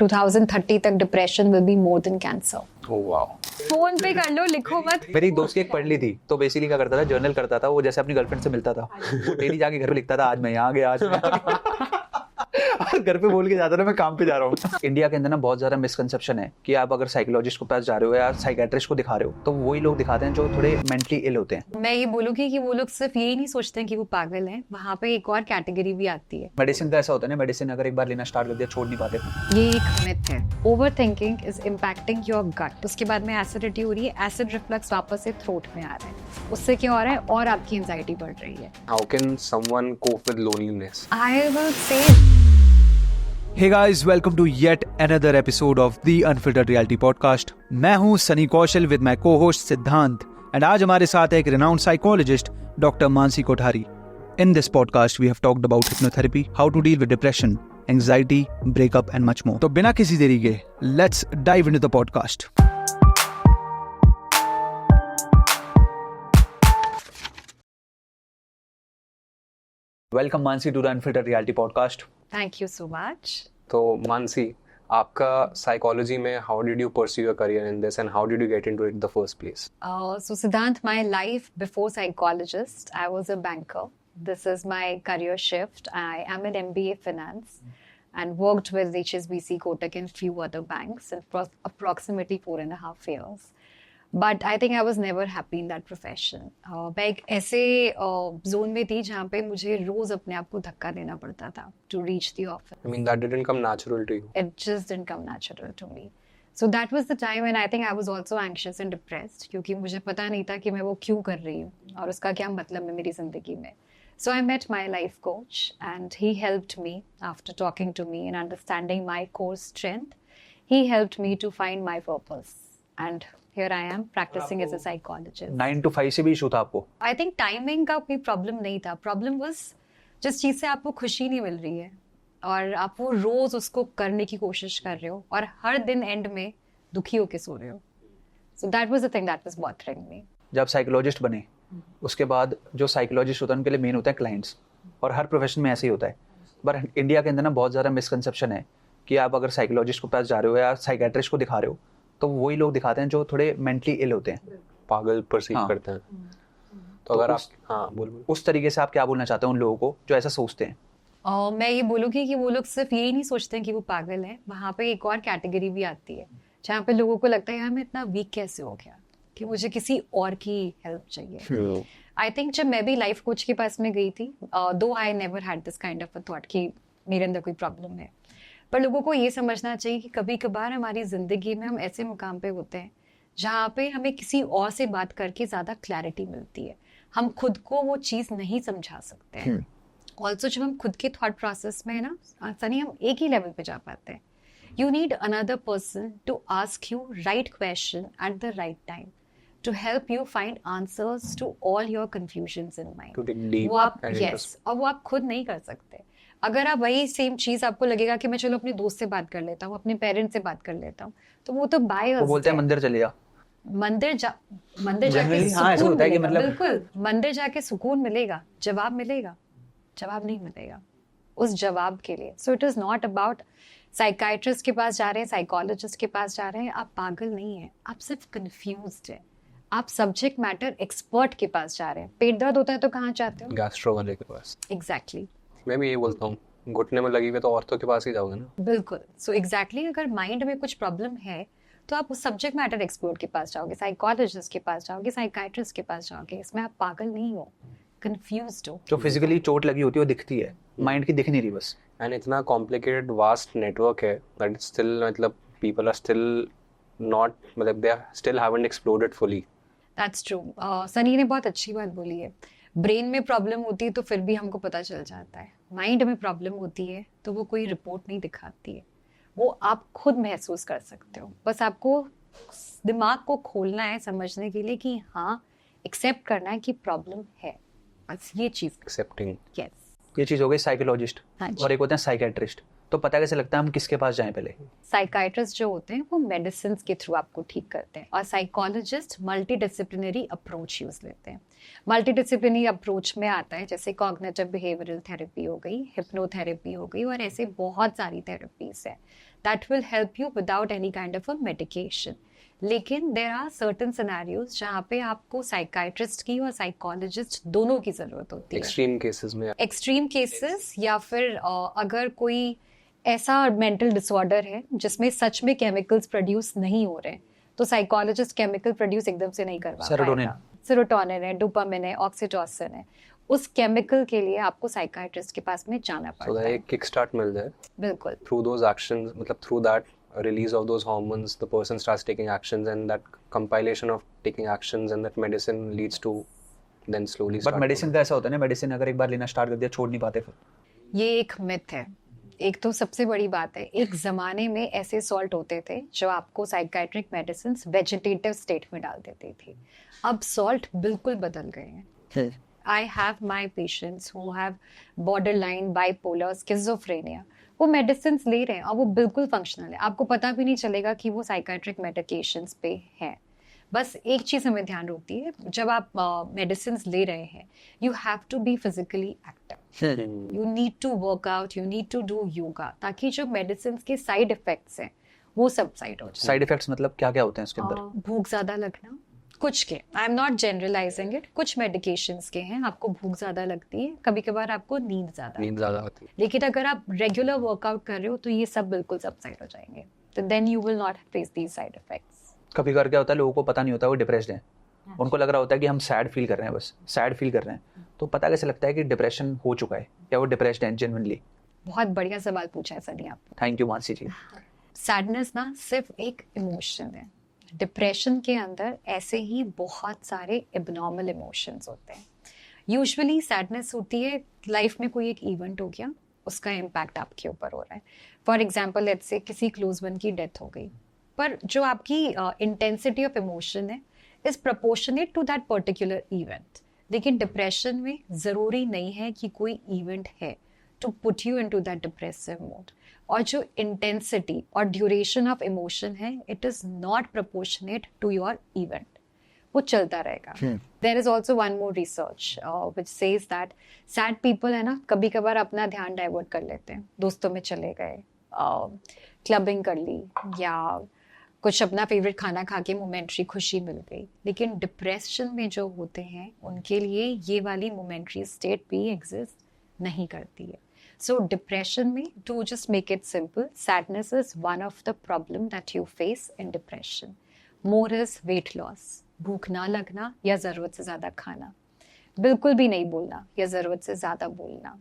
2030 तक depression will be more than cancer. Oh wow. Phone पे कर लो, लिखो मत। मेरी एक दोस्त की एक पढ़ ली थी, तो बेसिकली क्या करता था, जर्नल करता था वो, जैसे अपनी गर्लफ्रेंड से मिलता था, वो डेली जाके घर पे लिखता था आज मैं यहाँ गया, आज मैं यहाँ गया। और घर पे बोल के जाता था मैं काम पे जा रहा हूँ। इंडिया के अंदर ना बहुत ज्यादा मिसकंसेप्शन है कि आप अगर साइकोलॉजिस्ट के पास जा रहे हो या साइकेट्रिस्ट को दिखा रहे हो तो वही लोग दिखाते हैं जो थोड़े मेंटली इल होते हैं। मैं ये बोलूंगी कि वो लोग सिर्फ यही नहीं सोचते हैं कि वो पागल हैं, वहाँ पे एक और कैटेगरी भी आती है। मेडिसिन का ऐसा होता है ना, मेडिसिन अगर एक बार लेना स्टार्ट कर दिया छोड़ नहीं पाते। ये एक मिथ है। Overthinking is impacting your gut. उसके बाद में एसिडिटी हो रही है, एसिड रिफ्लक्स वापस से थ्रोट में आ रहा है, उससे क्या हो रहा है और आपकी एंजाइटी बढ़ रही है। How can someone cope with loneliness? I will say Hey guys, welcome to yet another episode of the Unfiltered Reality Podcast. मैं हूँ सनी कौशल with my co-host सिद्धांत, and आज हमारे साथ है एक renowned psychologist, Dr. Mansi Kothari. In this podcast, we have talked about hypnotherapy, how to deal with depression, anxiety, breakup, and much more. तो बिना किसी देरी के, let's dive into the podcast. Welcome Mansi to the Unfiltered Reality Podcast. Thank you so much. तो मानसी, आपका psychology में how did you pursue your career in this and how did you get into it in the first place? So Siddhant, my life before psychologist, I was a banker. This is my career shift. I am an MBA finance and worked with HSBC, Kotak and few other banks for approximately 4.5 years. But I think I was never happy in that profession. मैं एक ऐसे zone में थी जहाँ पे मुझे रोज अपने आप को धक्का देना पड़ता था to reach the office. I mean, that didn't come natural to you. It just didn't come natural to me. So that was the time when I think I was also anxious and depressed क्योंकि मुझे पता नहीं था कि मैं वो क्यों कर रही हूँ और उसका क्या मतलब है मेरी जिंदगी में. So I met my life coach and he helped me after talking to me and understanding my core strength. He helped me to find my purpose and here I am practicing as a psychologist. 9 to 5 से भी issue था आपको? I think timing का कोई problem नहीं था. Problem was जिस चीज से आपको खुशी नहीं मिल रही है और आप वो रोज उसको करने की कोशिश कर रहे हो और हर दिन एंड में दुखी होके सो रहे हो. So that was the thing that was bothering me. जब साइकोलॉजिस्ट बने उसके बाद जो साइकोलॉजिस्ट होता है उनके लिए मेन होता है क्लाइंट्स, और हर प्रोफेशन में ऐसे ही होता है. पर इंडिया के अंदर ना बहुत ज़्यादा मिसकंसेप्शन है कि आप अगर साइकोलॉजिस्ट के पास जा रहे हो या साइकेट्रिस्ट को दिखा रहे हो तो वही लोग दिखाते हैं जो थोड़े मेंटली इल होते हैं, पागल परसीव हाँ. करते हैं. तो अगर आप बोल उस तरीके से आप क्या बोलना चाहते हैं उन लोगों को जो ऐसा सोचते हैं? मैं ये बोलूँगी कि वो लोग सिर्फ यही नहीं सोचते हैं कि वो पागल हैं, वहाँ पे एक और कैटेगरी भी आती है जहाँ पे लोगों को लगता है यार मैं इतना वीक कैसे हो गया कि मुझे किसी और की हेल्प चाहिए. आई थिंक जब मैं भी लाइफ कोच के पास में गई थी, दो I never had this kind of a thought कि मेरे अंदर कोई प्रॉब्लम है, पर लोगों को ये समझना चाहिए कि कभी कभार हमारी जिंदगी में हम ऐसे मुकाम पे होते हैं जहाँ पे हमें किसी और से बात करके ज़्यादा क्लैरिटी मिलती है. हम खुद को वो चीज़ नहीं समझा सकते हैं. ऑल्सो जब हम खुद के थॉट प्रोसेस में है ना सनी, हम एक ही लेवल पे जा पाते हैं. You need another person to ask you right question at the right time to help you find answers to all your confusions in mind. To dig deep वो आप and yes, और वो आप खुद नहीं कर सकते. अगर आप वही सेम चीज आपको लगेगा कि मैं चलो अपने दोस्त से बात कर लेता हूँ, अपने पेरेंट्स से बात कर लेता हूँ, तो वो तो बायस. वो बोलते हैं मंदिर चले जा. मंदिर जाके Generally, हाँ, ऐसा सुकून होता है कि मिलेगा. मतलब- बिल्कुल मंदिर जाके सुकून मिलेगा, जवाब मिलेगा, जवाब नहीं मिलेगा उस जवाब के लिए. So it is not about psychiatrist के पास जा रहे हैं, साइकोलॉजिस्ट के पास जा रहे हैं, आप पागल नहीं है, आप सिर्फ कंफ्यूज्ड है. आप सब्जेक्ट मैटर एक्सपर्ट के पास जा रहे हैं. पेट दर्द होता है तो कहाँ जाते हो? गैस्ट्रो वाले के पास. एग्जैक्टली. मैं भी ये बोलता हूँ, घुटने में लगी हुई तो औरतों के पास ही जाओगे ना. बिल्कुल. सो एग्जैक्टली अगर माइंड में कुछ प्रॉब्लम है तो आप उस सब्जेक्ट मैटर एक्सपर्ट के पास जाओगे, साइकोलॉजिस्ट के पास जाओगे, साइकाइट्रिस्ट के पास जाओगे. इसमें आप पागल नहीं हो, कंफ्यूज्ड हो. जो फिजिकली चोट लगी होती है वो दिखती है, माइंड की दिख नहीं रही बस. एंड इतना कॉम्प्लिकेटेड वास्ट नेटवर्क है दैट स्टिल मतलब पीपल आर स्टिल नॉट, मतलब they are still haven't explored fully. That's true. Sunny ने बहुत अच्छी बात बोली है. ब्रेन में प्रॉब्लम होती है तो फिर भी हमको पता चल जाता है. माइंड में प्रॉब्लम होती है तो वो कोई रिपोर्ट नहीं दिखाती है, वो आप खुद महसूस कर सकते हो. बस आपको दिमाग को खोलना है समझने के लिए कि हाँ एक्सेप्ट करना है कि प्रॉब्लम है. बस ये चीज़. एक्सेप्टिंग. यस. ये चीज हो गई साइकोलॉजिस्ट. हाँ जी. और एक होते हैं साइकेट्रिस्ट. तो पता कैसे लगता है हम किसके पास जाएं पहले? साइकाइट्रिस्ट जो होते हैं वो मेडिसिन के थ्रू आपको ठीक करते हैं और psychologist multi disciplinary approach use लेते हैं. मल्टी डिसिप्लिनरी अप्रोच में आता है जैसे कॉग्निटिव बिहेवियरल थेरेपी हो गई, हिप्नोथेरेपी हो गई और ऐसे बहुत सारी थेरेपीज है that will help you without any kind of a medication. लेकिन there are certain scenarios जहाँ पे आपको साइकाइट्रिस्ट की और साइकोलॉजिस्ट दोनों की जरूरत होती है. एक्सट्रीम केसेस में. एक्सट्रीम केसेस या फिर अगर कोई ऐसा मेंटल डिसऑर्डर है जिसमें सच में केमिकल्स प्रोड्यूस नहीं हो रहे, तो साइकोलॉजिस्ट केमिकल प्रोड्यूस एकदम से नहीं करवा पाएगा. सेरोटोनिन है, डोपामिन है, ऑक्सीटोसिन है, उस केमिकल के लिए आपको साइकाइट्रिस्ट के पास में जाना पड़ता है. एक किक स्टार्ट मिल जाए. बिल्कुल. थ्रू दोज एक्शंस, मतलब through that release of those hormones, the person starts taking actions, and that compilation of taking actions and that medicine leads to then slowly start. But medicine का ऐसा होता है ना, medicine अगर एक बार लेना start कर दिया छोड़ नहीं पाते फिर. ये एक मिथ है. एक तो सबसे बड़ी बात है, एक जमाने में ऐसे सॉल्ट होते थे जो आपको साइकाइट्रिक मेडिसिन वेजिटेटिव स्टेट में डाल देती थी. अब सॉल्ट बिल्कुल बदल गए हैं. I have my patients who have borderline, bipolar, schizophrenia. वो मेडिसिन ले रहे हैं और वो बिल्कुल फंक्शनल है. आपको पता भी नहीं चलेगा कि वो साइकाइट्रिक मेडिकेशंस पे हैं. बस एक चीज़ हमें ध्यान रखती है, जब आप मेडिसिन ले रहे हैं, you have to be physically active. You need to work out, you need to do yoga, ताकि जो मेडिसिन के साइड इफेक्ट्स हैं वो सब साइड हो जाए. साइड इफेक्ट्स मतलब क्या क्या होते हैं इसके अंदर? भूख ज़्यादा लगना, कुछ के, I am not generalising it, कुछ मेडिकेशंस के हैं आपको भूख ज़्यादा लगती है, कभी कभार आपको नींद ज़्यादा होती है. लेकिन अगर आप रेगुलर वर्कआउट कर रहे हो तो ये सब बिल्कुल सबसाइड हो जाएंगे. तो then you will not face these side effects. कभी कभार क्या होता है, लोगों को पता नहीं होता वो डिप्रेस्ड हैं. उनको लग रहा होता है कि हम सैड फील कर रहे हैं, बस सैड फील कर रहे हैं. तो पता कैसे लगता है कि डिप्रेशन हो चुका है या वो डिप्रेस्ड हैं जेन्युइनली? बहुत बढ़िया सवाल पूछा है सनी आपने. Thank you Mansi ji. Sadness ना सिर्फ एक इमोशन है. डिप्रेशन के अंदर ऐसे ही बहुत सारे एबनॉर्मल इमोशंस होते हैं. यूजुअली सैडनेस होती है लाइफ में कोई एक इवेंट हो गया, उसका इम्पैक्ट आपके ऊपर हो रहा है. फॉर एग्जांपल लेट्स से किसी क्लोज वन की डेथ हो गई, पर जो आपकी इंटेंसिटी ऑफ इमोशन है is proportionate to that particular event. लेकिन डिप्रेशन में ज़रूरी नहीं है कि कोई इवेंट है to put you into that depressive mode. और जो इंटेंसिटी और ड्यूरेशन ऑफ इमोशन है, it is not proportionate to your event. वो चलता रहेगा. There is also one more research which says that sad people है ना, कभी कभार अपना ध्यान डाइवर्ट कर लेते हैं, दोस्तों में चले गए, क्लबिंग कर ली, या कुछ अपना फेवरेट खाना खा के मोमेंट्री खुशी मिल गई. लेकिन डिप्रेशन में जो होते हैं उनके लिए ये वाली मोमेंट्री स्टेट भी एग्जिस्ट नहीं करती है. So depression में, to just make it simple, sadness is one of the problem that you face in depression. More is weight loss, भूख ना लगना या ज़रूरत से ज़्यादा खाना, बिल्कुल भी नहीं बोलना या ज़रूरत से ज़्यादा बोलना,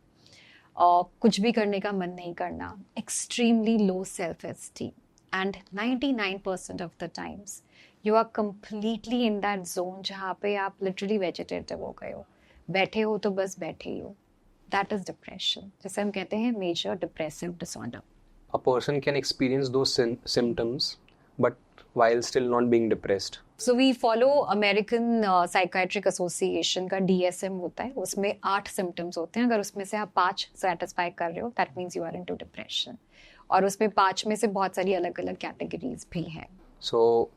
और कुछ भी करने का मन नहीं करना, extremely low self-esteem, and 99% of the times you are completely in that zone जहाँ पे आप literally vegetative हो गए हो, बैठे हो तो बस बैठे ही हो. That is depression, जिसे हम कहते हैं major depressive disorder. A person can experience those symptoms, but while still not being depressed. So we follow American Psychiatric Association का DSM होता है, उसमें 8 symptoms होते हैं. अगर उसमें से आप 5 satisfy कर रहे हो, that means you are into depression. और उसमें 5 में से बहुत सारी अलग-अलग categories भी हैं. So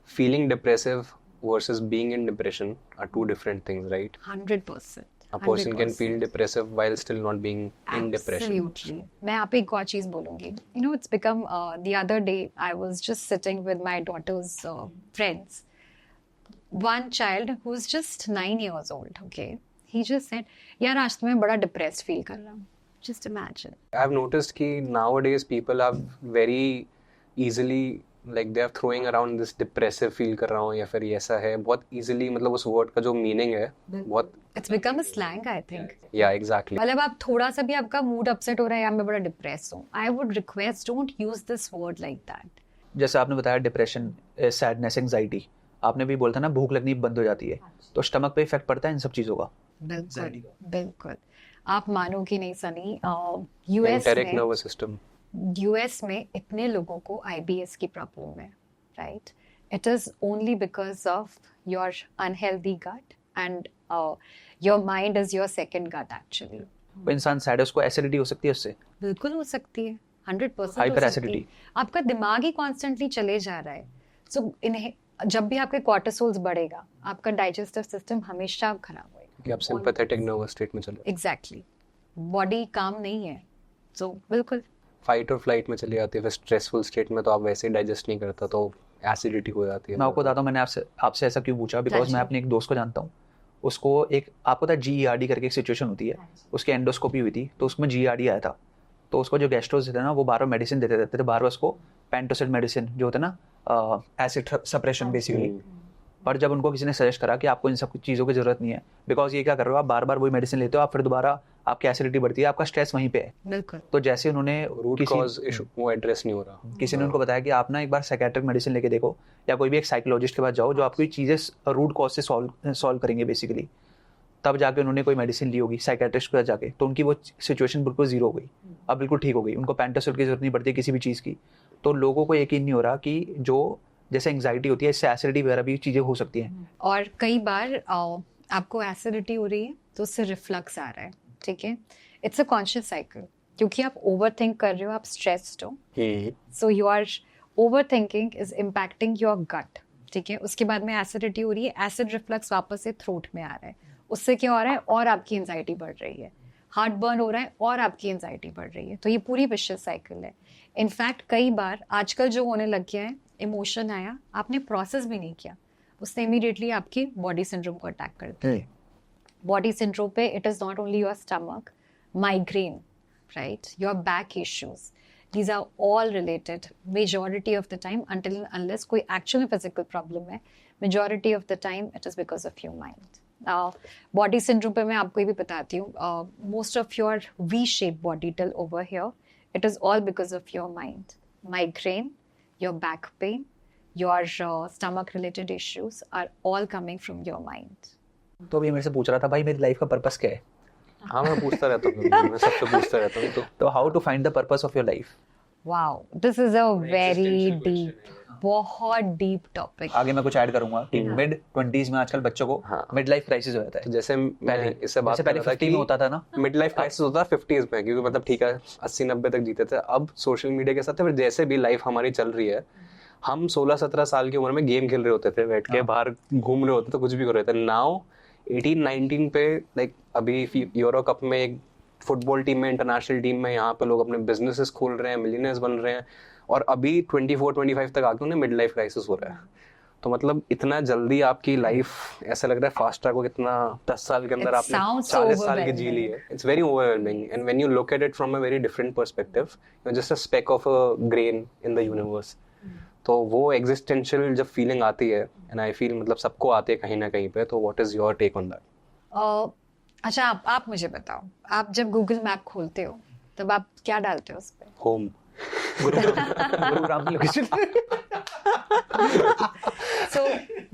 feeling depressive versus being in depression are two different things, right? 100%. A person can feel depressive while still not being in depression. Absolutely. मैं यहाँ पे एक और चीज़ बोलूँगी. You know, it's become the other day I was just sitting with my daughter's friends. One child who's just 9 years old. Okay, he just said, "यार आज तो मैं बड़ा depressed feel कर रहा हूँ." Just imagine. I've noticed कि nowadays people are very easily like they are throwing around this depressive feel कर रहा हूँ या फिर ऐसा है, बहुत easily, मतलब उस word का जो meaning है बहुत It's become a slang, I think. Yeah, exactly. मतलब आप थोड़ा सा भी आपका मूड अपसेट हो रहा है या मैं बड़ा डिप्रेस हूँ, I would request don't use this word like that. जैसे आपने बताया डिप्रेशन, सैडनेस, एंजाइटी, आपने भी बोला था ना भूख लगनी बंद हो जाती है, तो स्टमक पे इफेक्ट पड़ता है इन सब चीज़ों का? बिल्कुल बिल्कुल. आप मानोगे नहीं सनी, यूएस में इतने लोगों को IBS की प्रॉब्लम है, right? It is only because of your unhealthy gut and your mind is your second gut actually. वो इंसान सैड है, उसको एसिडिटी हो सकती है उससे? बिल्कुल हो सकती है, 100% हाइपर एसिडिटी. आपका दिमाग ही कॉन्स्टेंटली चले जा रहा है. सो इन्हें जब भी आपके कॉर्टिसोल्स बढ़ेगा, आपका डाइजेस्टिव सिस्टम हमेशा खराब होएगा कि आप सिंपैथेटिक नर्वस स्टेट में चले. एग्जैक्टली. बॉडी काम नहीं है. सो बिल्कुल फाइट और फ्लाइट में चली जाती है, फिर स्ट्रेसफुल स्टेट में तो आप वैसे ही डाइजेस्ट नहीं करता, तो एसिडिटी हो जाती है। मैं आपको बताता हूँ मैंने आपसे ऐसा क्यों पूछा, बिकॉज मैं अपने एक दोस्त को जानता हूँ, उसको एक आपको पता है GERD करके एक सिचुएशन होती है, उसकी एंडोस्कोपी हुई थी तो उसमें GERD आया था, तो उसको जो गेस्ट्रोस थे ना वो बार बार मेडिसिन देते रहते थे, बार बार उसको पेंटोसिड मेडिसिन जो होता है ना एसिड सप्रेशन बेसिकली, पर जब उनको किसी ने सजेस्ट करा कि आपको इन सब चीज़ों की जरूरत नहीं है, बिकॉज ये क्या कर रहे हो आप बार बार वही मेडिसिन लेते हो, आप फिर दोबारा आपकी एसिडिटी बढ़ती है, आपका स्ट्रेस वहीं पे है। बिल्कुल। तो जैसे उन्होंने रूट कॉज इशू वो एड्रेस नहीं हो रहा, किसी ने उनको बताया कि आप ना एक बार साइकेट्रिक मेडिसिन लेके देखो या कोई भी एक साइकोलॉजिस्ट के पास जाओ जो आपकी चीज़ें रूट कॉज से सॉल्व करेंगे बेसिकली, तब जाके उन्होंने कोई मेडिसिन ली होगी साइकेट्रिस्ट के पास जाके, तो उनकी वो सिचुएशन बिल्कुल जीरो हो गई, अब बिल्कुल ठीक हो गई, उनको पेंटासिड की जरूरत नहीं पड़ती किसी भी चीज़ की। तो लोगों को यकीन नहीं हो रहा कि जो जैसे एंग्जाइटी होती है इससे एसिडिटी वगैरह भी चीज़ें हो सकती हैं। और कई बार आपको एसिडिटी हो रही है तो उससे रिफ्लक्स आ रहा है, ठीक है, इट्स अ कॉन्शियस साइकिल, क्योंकि आप ओवर थिंक कर रहे हो, आप स्ट्रेस्ड हो, so you are overthinking is impacting your gut, ठीक है। उसके बाद में एसिडिटी हो रही है, एसिड रिफ्लक्स वापस से थ्रोट में आ रहा है, उससे क्या हो रहा है और आपकी एंजाइटी बढ़ रही है, हार्ट बर्न हो रहा है और आपकी एंजाइटी बढ़ रही है, तो ये पूरी विशियस साइकिल है। इनफैक्ट कई बार आजकल जो होने लग गया है, इमोशन आया, आपने प्रोसेस भी नहीं किया, उसने इमीडिएटली आपकी बॉडी सिंड्रोम को अटैक कर दिया। बॉडी सिंड्रोम पे it is not only your stomach, migraine, right, your back issues, these are all related majority of the time, until and unless कोई actual physical problem है, majority of the time it is because of your mind. Body syndrome पे मैं आपको ये भी बताती हूँ, most of your V-shaped body till over here, it is all because of your mind. Migraine, your back pain, your stomach related issues are all coming from your mind. तो अभी मेरे से पूछ रहा था भाई मेरी लाइफ का पर्पस क्या है। हाँ मैं पूछता रहता हूँ, मैं सबसे पूछता रहता हूँ। तो how to find the purpose of your life? Wow, this is a very deep, बहुत डीप टॉपिक। आगे मैं कुछ ऐड करूंगा कि मिड 20s में आजकल बच्चों को मिड लाइफ क्राइसिस हो जाता है। तो जैसे मैं इससे बात पहले 50 में होता था ना, मिड लाइफ क्राइसिस होता था 50s में, क्योंकि मतलब ठीक है 80-90 तक जीते थे। अब सोशल मीडिया के साथ फिर जैसे भी लाइफ हमारी चल रही है, हम 16-17 साल की उम्र में गेम खेल रहे होते थे, बैठ के बाहर घूम रहे होते थे, कुछ भी कर रहे थे। नाउ 18-19 पे लाइक अभी यूरो कप में एक फुटबॉल टीम में, इंटरनेशनल टीम में, यहाँ पे लोग अपने बिजनेसेस खोल रहे हैं, मिलियनेयर्स बन रहे हैं, और अभी 24-25 तक आके उन्हें मिड लाइफ क्राइसिस हो रहा है। तो मतलब इतना जल्दी आपकी लाइफ ऐसा लग रहा है फास्ट ट्रैक हो, कितना 10 साल के अंदर आपने 40 साल की जी ली है। It's very overwhelming, and when you look at it from a very different perspective, you are just a speck of a grain in the universe. तो वो एग्जिस्टेंशियल जब फीलिंग आती है, एंड आई फील मतलब सबको आती है कहीं ना कहीं पे, तो what is your take on that? अच्छा, आप मुझे बताओ, आप जब गूगल मैप खोलते हो तब आप क्या डालते हो उस पे? Home, Gurugram location. So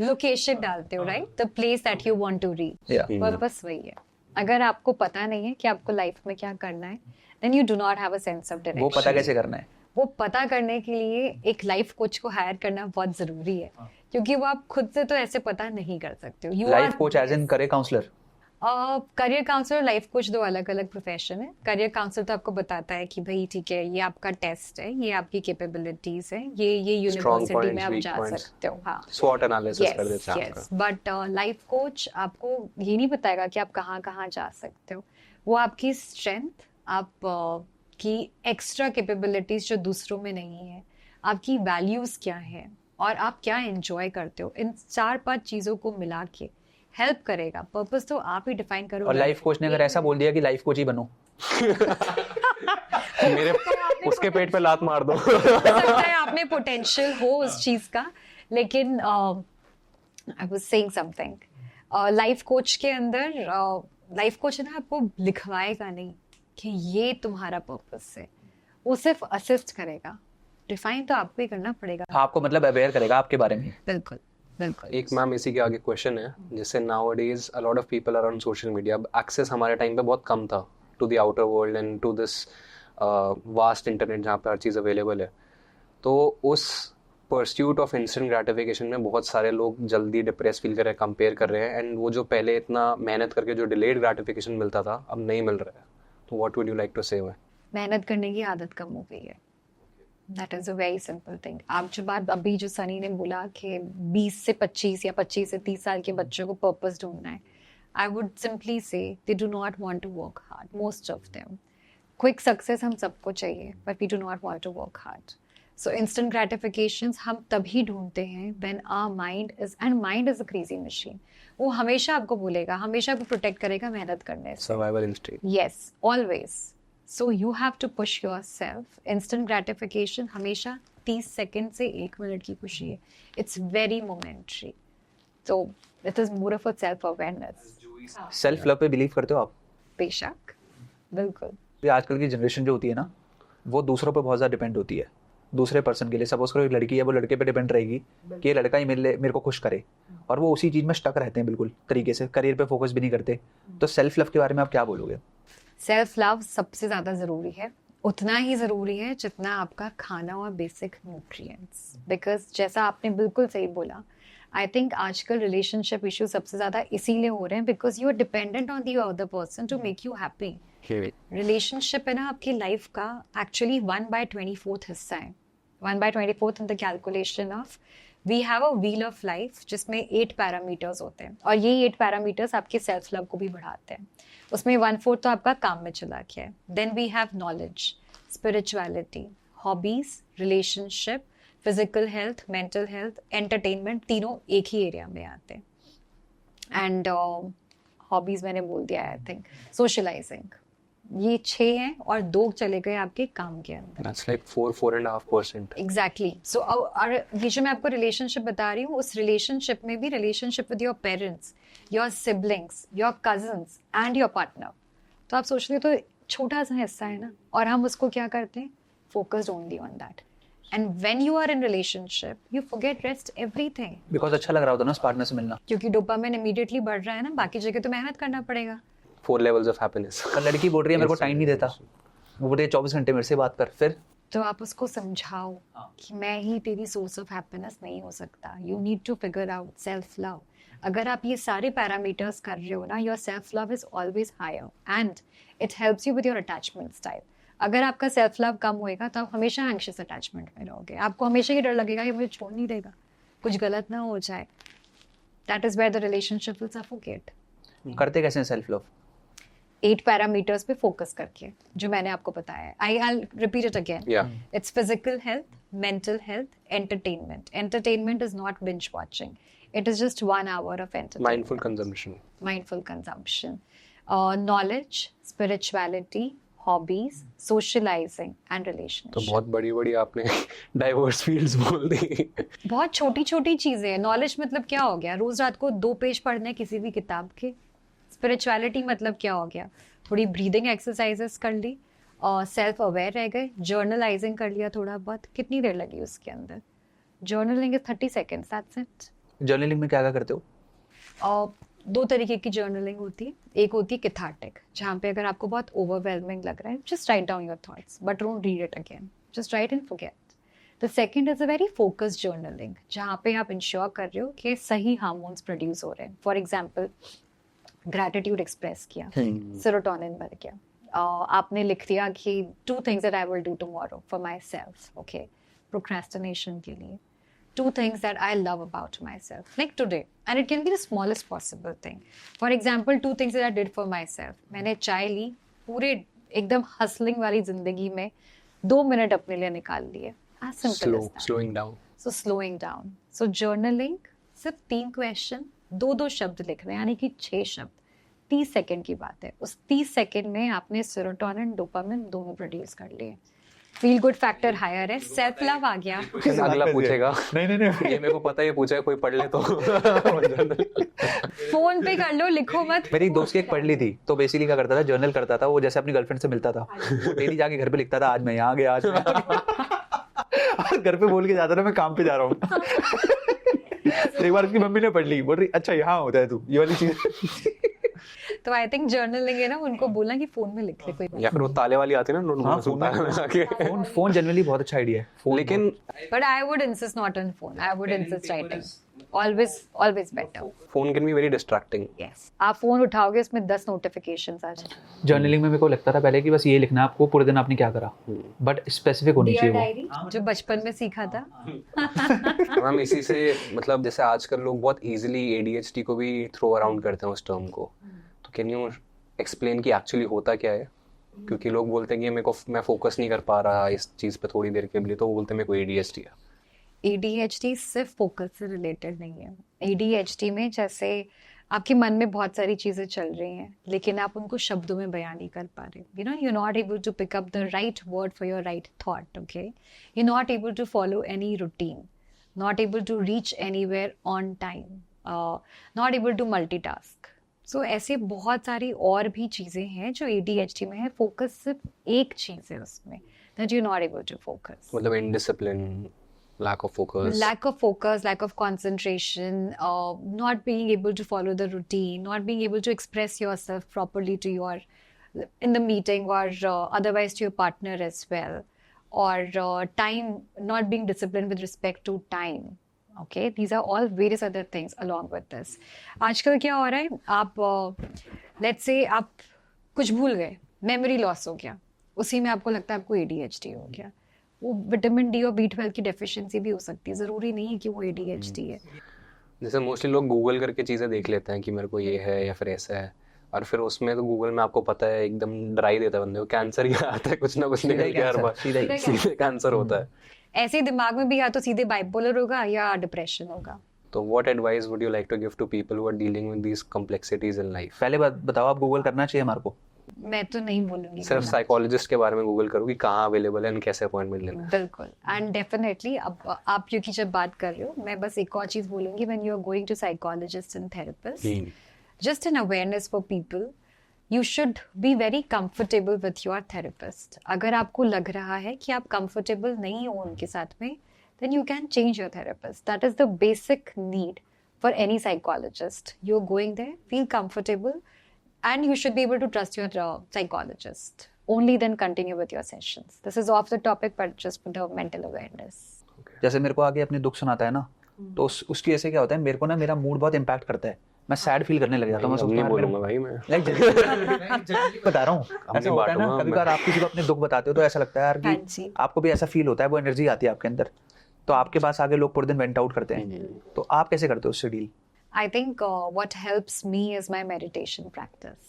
location डालते हो, right, the place that you want to reach. Purpose वही है। अगर आपको पता नहीं है कि आपको लाइफ में क्या करना है, then you do not have a sense of direction. वो पता कैसे करना है? वो पता करने के लिए एक लाइफ कोच को हायर करना बहुत जरूरी है, क्योंकि वो आप खुद से तो ऐसे पता नहीं कर सकते हो। Life coach as in career counsellor? Career counsellor, life coach दो अलग अलग प्रोफेशन है। करियर काउंसलर तो आपको बताता है कि भाई ठीक है, ये आपका टेस्ट है, ये आपकी कैपेबिलिटीज है, ये यूनिवर्सिटी में आप जा सकते हो, हाँ, स्वॉट एनालिसिस कर देते हैं आपका। बट लाइफ कोच आपको ये नहीं बताएगा कि आप कहाँ कहाँ जा सकते हो। वो आपकी स्ट्रेंथ, आप की एक्स्ट्रा कैपेबिलिटीज जो दूसरों में नहीं है, आपकी वैल्यूज क्या है और आप क्या एंजॉय करते हो, इन 4-5 चीजों को मिला के हेल्प करेगा। पर्पस तो आप ही डिफाइन करो। और लाइफ कोच ने अगर ऐसा बोल दिया कि लाइफ कोच ही बनो, मेरे उसके पेट पे लात मार दो। हो सकता है आप में पोटेंशियल हो उस चीज का, लेकिन I was saying something, life coach के अंदर लाइफ कोच ना आपको लिखवाएगा नहीं कि ये तुम्हारा पर्पस है, वो सिर्फ असिस्ट करेगा। डिफाइन तो आपको ही करना पड़ेगा। आपको मतलब अवेयर करेगा आपके बारे में। बिल्कुल बिल्कुल। एक मैम इसी के आगे क्वेश्चन है, जैसे nowadays a lot of people are on social media. अब एक्सेस हमारे टाइम पे बहुत कम था to the outer world and to this vast internet जहाँ पे हर चीज़ अवेलेबल है। तो उस परस्यूट ऑफ इंस्टेंट ग्रेटिफिकेशन में बहुत सारे लोग जल्दी डिप्रेस फील कर रहे हैं, कंपेयर कर रहे हैं, एंड वो जो पहले इतना मेहनत करके जो डिलेड ग्रेटिफिकेशन मिलता था अब नहीं मिल रहा है। तो what would you like to say? मेहनत करने की आदत कम हो गई है। That is a very simple thing. आप जो बात अभी जो सनी ने बोला कि 20 से 25 या 25 से 30 साल के बच्चों को पर्पस ढूंढना है, I would simply say they do not want to work hard, most of them. Quick success हम सबको चाहिए, but we do not want to work hard. So instant gratifications हम तभी ढूंढते हैं when our mind is a crazy machine. वो हमेशा आपको बोलेगा, हमेशा आपको प्रोटेक्ट करेगा मेहनत करने से. Survival instinct. Yes, always. So you have to push yourself. Instant gratification हमेशा 30 सेकंड से 1 मिनट की खुशी है. It's very momentary. तो it is more of a self awareness. Self love पे बिलीव करते हो आप? बेशक, बिल्कुल. ये आजकल की जनरेशन जो होती है ना, वो दूसरों पे बहुत ज़्यादा डिपेंड होती है. दूसरे पर्सन के लिए, सपोज करो एक लड़की है, वो लड़के पे डिपेंड रहेगी कि ये लड़का ही मेरे को खुश करे, और वो उसी चीज़ में स्टक रहते हैं बिल्कुल तरीके से, करियर पे फोकस भी नहीं करते. तो सेल्फ लव के बारे में आप क्या बोलोगे? सेल्फ लव सबसे ज़्यादा ज़रूरी है. उतना ही ज़रूरी है जितना आपका खाना और बेसिक न्यूट्रिएंट्स. बिकॉज जैसा आपने बिल्कुल सही बोला, आई थिंक आजकल रिलेशनशिप इशू सबसे ज़्यादा इसीलिए हो रहे हैं because you are dependent on the other person to make you happy. Relationship है ना आपकी लाइफ का एक्चुअली 1/24 हिस्सा है. 1/24 in the calculation of we have a wheel of life जिसमें 8 पैरामीटर्स होते हैं, और ये 8 पैरामीटर्स आपके सेल्फ लव को भी बढ़ाते हैं. उसमें 1/4 तो आपका काम में चला गया है. Then we have knowledge, spirituality, hobbies, relationship, physical health, mental health, entertainment. तीनों एक ही एरिया में आते हैं. एंड हॉबीज मैंने बोल दिया, आई थिंक सोशलाइजिंग. ये 6 हैं और 2 चले गए आपके काम के अंदर. That's like 4.5%. एग्जैक्टली. सो ये जो मैं आपको रिलेशनशिप बता रही हूँ, उस रिलेशनशिप में भी relationship with your parents, your siblings, your cousins and your partner. तो आप सोच रहे हो तो छोटा सा हिस्सा है ना, और हम उसको क्या करते हैं, focused only on that. And when you are in relationship you forget rest everything. Because अच्छा लग रहा होता है ना उस पार्टनर से मिलना, क्योंकि डोपामाइन इमीडिएटली बढ़ रहा है ना, बाकी जगह तो मेहनत करना पड़ेगा. 4 levels of happiness. और लड़की बोल रही है मेरे को टाइम नहीं देता, वो बोल रही है 24 घंटे मेरे से बात कर. फिर तो आप उसको समझाओ कि मैं ही तेरी सोर्स ऑफ हैप्पीनेस नहीं हो सकता. You need to figure out self love. अगर आप ये सारे पैरामीटर्स कर रहे हो ना, your self love is always higher and it helps you with your attachment style. अगर आपका सेल्फ लव कम होएगा तो आप हमेशा एंग्शियस अटैचमेंट में रहोगे. आपको हमेशा ये डर लगेगा कि मुझे छोड़ नहीं देगा, कुछ गलत ना हो जाए. That is where the relationship will suffocate. करते कैसे हैं सेल्फ लव? 8 पैरामीटर्स पे फोकस करके, जो मैंने आपको बताया. I'll repeat it again. Yeah. It's physical health, mental health, entertainment. Entertainment is not binge watching. It is just 1 hour of entertainment. Mindful consumption. Mindful consumption. Knowledge, spirituality, hobbies, socializing and relationship. तो बहुत बड़ी आपने diverse fields बोल दी. बहुत छोटी छोटी चीजें हैं. नॉलेज मतलब क्या हो गया, रोज रात को 2 पेज पढ़ने किसी भी किताब के. स्पिरिचुअलिटी मतलब क्या हो गया, थोड़ी ब्रीदिंग एक्सरसाइजेस कर ली, और सेल्फ अवेयर रह गए, जर्नलाइजिंग कर लिया थोड़ा बहुत. कितनी देर लगी उसके अंदर? Journaling is 30 seconds, that's it. Journaling में क्या क्या करते हो? और 2 तरीके की जर्नलिंग होती है. एक होती है कैथार्टिक, जहाँ पे अगर आपको बहुत ओवरवेलमिंग लग रहा है, just write down your thoughts but don't read it again, just right and forget. The second is a very focused journaling, जहाँ पे आप इंश्योर कर रहे हो कि सही हार्मोन्स प्रोड्यूस हो रहे हैं. फॉर एग्जाम्पल, ग्रैटिट्यूड एक्सप्रेस किया, सेरोटोनिन बढ़ गया. आपने लिख दिया कि 2 things that I will do tomorrow for myself. Okay, procrastination के लिए 2 things that I love about myself, like today, and it can be the smallest possible thing. For example, 2 things that I did for myself. मैंने चाय ली, पूरे एकदम hustling वाली जिंदगी में 2 minute अपने लिए निकाल लिए. As simple as that. Slowing down. So slowing down. So journaling, सिर्फ 3 क्वेश्चन, 2 शब्द लिख रहे हैं, यानी कि 6 शब्द. 30 सेकंड की बात है. उस 30 सेकंड में आपने सेरोटोनिन, डोपामिन दोनों प्रोड्यूस कर लिए. फील गुड फैक्टर हायर है, सेल्फ लव आ गया. अगला पूछेगा, नहीं ये मेरे को पता है, ये पूछा है, कोई पढ़ ले तो. फोन पे कर लो, लिखो मत. मेरी एक दोस्त की एक पढ़ ली थी, तो बेसिकली क्या करता था, जर्नल करता था. वो जैसे अपनी गर्लफ्रेंड से मिलता था, वो डेली जाके घर पे लिखता था, आज मैं यहाँ गया, आज मैं और घर पे बोल के जाता था मैं काम पे जा रहा हूँ. एक बार उसकी मम्मी ने पढ़ ली, बोल रही अच्छा यहाँ होता है तू, ये वाली चीज. तो आई थिंक जर्नलिंग है ना, उनको बोलना कि फोन में लिख ले कोई बात. या फिर वो ताले वाली आती है ना, फोन जनरली बहुत अच्छा आइडिया है. लेकिन but I would insist not on phone, I would insist writing. Always better. Phone can be very distracting. Yes, आप फोन उठाओगे उसमें 10 नोटिफिकेशंस आ जाए. जर्नलिंग में मेरे को लगता था पहले कि बस ये लिखना है आपको पूरे दिन आपने क्या करा, बट स्पेसिफिक होनी चाहिए वो, जो बचपन में सीखा था. मैम इसी से मतलब जैसे आजकल लोग बहुत इजीली ADHD को भी थ्रो अराउंड करते हैं उस टर्म को. तो कैन यू एक्सप्लेन कि एक्चुअली होता क्या है? क्योंकि लोग बोलते हैं कि मैं फोकस नहीं कर पा रहा इस चीज़ पे थोड़ी देर के लिए, तो वो बोलते हैं मेरे को ADHD है। ADHD सिर्फ फोकस से रिलेटेड नहीं है। ADHD में जैसे आपके मन में बहुत सारी चीज़ें चल रही हैं लेकिन आप उनको शब्दों में बयान नहीं कर पा रहे, you know, you not able to pick up the right word for your right thought, okay, you not able to follow any routine, not able to reach anywhere on time, not able to multitask. So ऐसे बहुत सारी और भी चीज़ें हैं जो ADHD में है। फोकस सिर्फ एक चीज़ है उसमें, that you not able to focus. मतलब indiscipline, lack of focus, lack of concentration, not being able to follow the routine, not being able to express yourself properly to your in the meeting or otherwise to your partner as well, or time, not being disciplined with respect to time. Okay, these are all various other things along with this. आजकल क्या हो रहा है, आप let's say आप कुछ भूल गए, memory loss हो गया, उसी में आपको लगता है आपको ADHD हो गया। वो विटामिन D और B12 की डेफिशिएंसी भी हो सकती है, ज़रूरी नहीं है कि वो ADHD है। जैसे मोस्टली लोग गूगल करके चीज़ें देख लेते हैं कि मेरे को ये है या फिर ऐसा है, और फिर उसमें तो गूगल में आपको पता है एकदम डरा ही देता है बंदे को, कैंसर ही आता है कुछ ना कुछ निकल के हर बार, सीधे कैंसर होता है। ऐसे दिमाग में भी या तो सीधे बाइपोलर होगा या डिप्रेशन होगा। तो what advice would you like to give to people who are dealing with these complexities in life? पहले बात बताओ, आप गूगल करना चाहिए हमारे को? मैं तो नहीं बोलूंगी, सिर्फ साइकोलॉजिस्ट के बारे में गूगल करो कि कहाँ अवेलेबल है एंड कैसे अपॉइंटमेंट लेना है। बिल्कुल, एंड डेफिनेटली अब आप क्योंकि जब बात कर रहे हो, मैं बस एक और चीज़ बोलूंगी, when you are going to psychologist and therapist, just an awareness for people, you should be very comfortable with your therapist. अगर आपको लग रहा है कि आप कंफर्टेबल नहीं हो उनके साथ में, then you can change your therapist. That is the basic need for any psychologist. You're going there, feel comfortable, and you should be able to trust your psychologist. Only then continue with your sessions. This is off the topic, but just for the mental awareness. जैसे मेरे को आगे अपने दुख सुनाता है ना, तो उसकी ऐसे क्या होता है, मेरे को ना मेरा मूड बहुत इम्पैक्ट करता है, मैं सैड फील करने लग जाता हूँ। मैं बोलूंगा भाई, मैं बता रहा हूँ, ऐसा होता है ना, कभी बार आप किसी को अपने दुख बताते हो तो ऐसा लगता है यार कि आपको भी ऐसा फील होता है, वो एनर्जी आती है आपके अंदर, तो आपके पास आगे लोग पूरे दिन वेंट आउट करते हैं, तो आप कैसे करते हो उससे deal? I think what helps me is my meditation practice.